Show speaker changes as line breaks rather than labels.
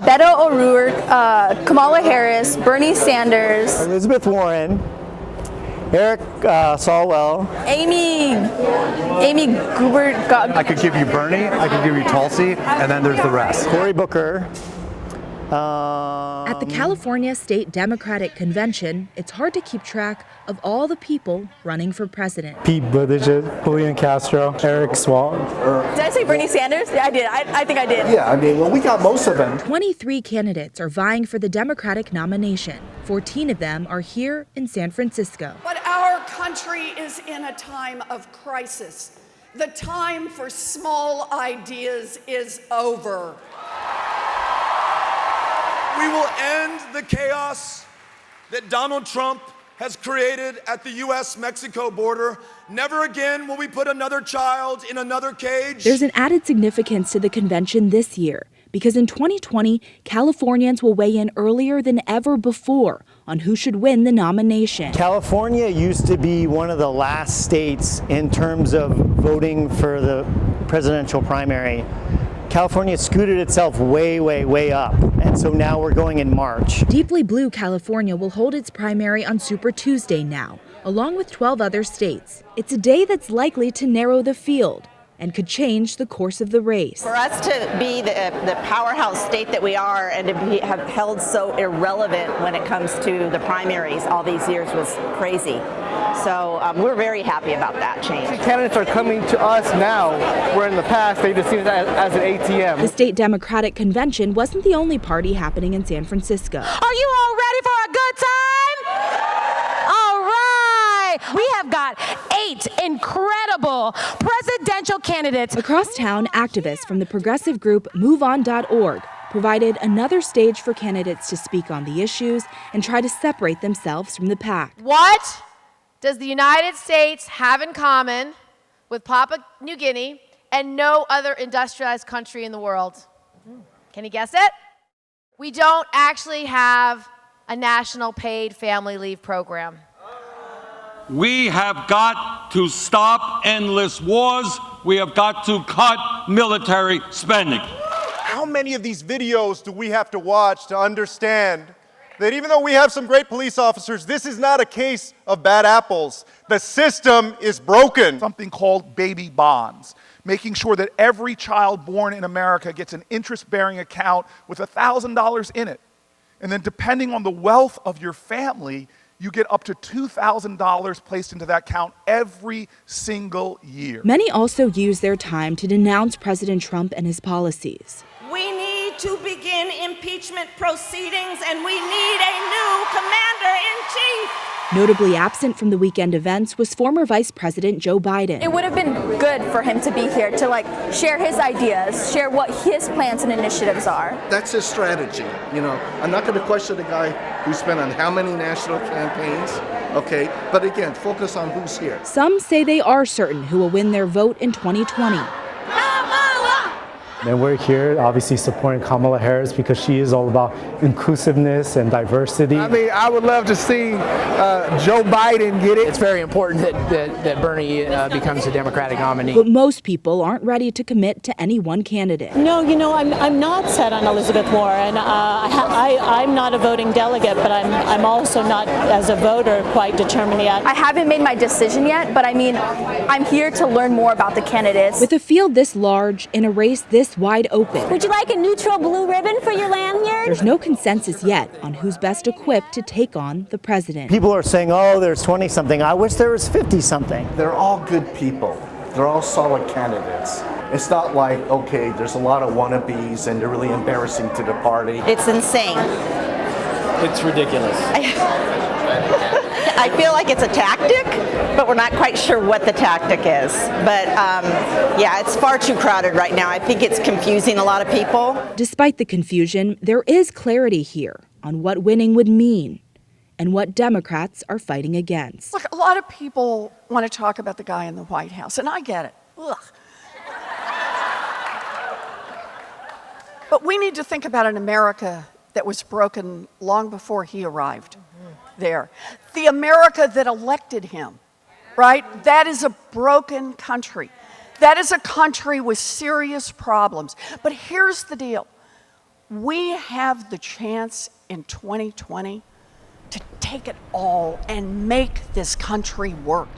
Beto O'Rourke, Kamala Harris, Bernie Sanders,
Elizabeth Warren, Eric Swalwell,
Amy Goobert.
I could give you Bernie, I could give you Tulsi, and then there's the rest.
Cory Booker.
At the California State Democratic Convention, it's hard to keep track of all the people running for president.
Pete Buttigieg, Julian Castro, Eric Swalwell.
Did I say Bernie Sanders? Yeah, I did. I think I did.
Yeah, I mean, well, we got most of them.
23 candidates are vying for the Democratic nomination. 14 of them are here in San Francisco.
But our country is in a time of crisis. The time for small ideas is over.
We will end the chaos that Donald Trump has created at the U.S.-Mexico border. Never again will we put another child in another cage.
There's an added significance to the convention this year, because in 2020, Californians will weigh in earlier than ever before on who should win the nomination.
California used to be one of the last states in terms of voting for the presidential primary. California scooted itself way up, and so now we're going in March.
Deeply Blue California will hold its primary on Super Tuesday now, along with 12 other states. It's a day that's likely to narrow the field and could change the course of the race.
For us to be the powerhouse state that we are and to have held so irrelevant when it comes to the primaries all these years was crazy. So we're very happy about that change.
Candidates are coming to us now, where in the past they just seen it as an ATM.
The State Democratic Convention wasn't the only party happening in San Francisco.
Are you all ready for a good time? All right. We have got 8 incredible presidential candidates.
Across town, activists from the progressive group MoveOn.org provided another stage for candidates to speak on the issues and try to separate themselves from the pack.
What does the United States have in common with Papua New Guinea and no other industrialized country in the world? Can you guess it? We don't actually have a national paid family leave program.
We have got to stop endless wars. We have got to cut military spending.
How many of these videos do we have to watch to understand that even though we have some great police officers, this is not a case of bad apples. The system is broken.
Something called baby bonds, making sure that every child born in America gets an interest-bearing account with $1,000 in it. And then depending on the wealth of your family, you get up to $2,000 placed into that account every single year.
Many also use their time to denounce President Trump and his policies.
We need to begin impeachment proceedings, and we need a new commander-in-chief.
Notably absent from the weekend events was former Vice President Joe Biden.
It would have been good for him to be here to share his ideas, share what his plans and initiatives are.
That's his strategy. You know, I'm not going to question the guy who spent on how many national campaigns, okay? But again, focus on who's here.
Some say they are certain who will win their vote in 2020.
And we're here obviously supporting Kamala Harris because she is all about inclusiveness and diversity.
I mean, I would love to see Joe Biden get it.
It's very important that Bernie becomes a Democratic nominee.
But most people aren't ready to commit to any one candidate.
No, you know, I'm not set on Elizabeth Warren. I'm not a voting delegate, but I'm also not, as a voter, quite determined yet.
I haven't made my decision yet, but I mean, I'm here to learn more about the candidates.
With a field this large in a race this wide open.
Would you like a neutral blue ribbon for your lanyard?
There's no consensus yet on who's best equipped to take on the president.
People are saying, oh, there's 20-something. I wish there was 50-something.
They're all good people. They're all solid candidates. It's not like, okay, there's a lot of wannabes and they're really embarrassing to the party.
It's insane.
It's ridiculous.
I feel like it's a tactic, but we're not quite sure what the tactic is. But yeah, it's far too crowded right now. I think it's confusing a lot of people.
Despite the confusion, there is clarity here on what winning would mean and what Democrats are fighting against.
Look, a lot of people want to talk about the guy in the White House, and I get it. Ugh. But we need to think about an America that was broken long before he arrived there. The America that elected him, right? That is a broken country. That is a country with serious problems. But here's the deal. We have the chance in 2020 to take it all and make this country work.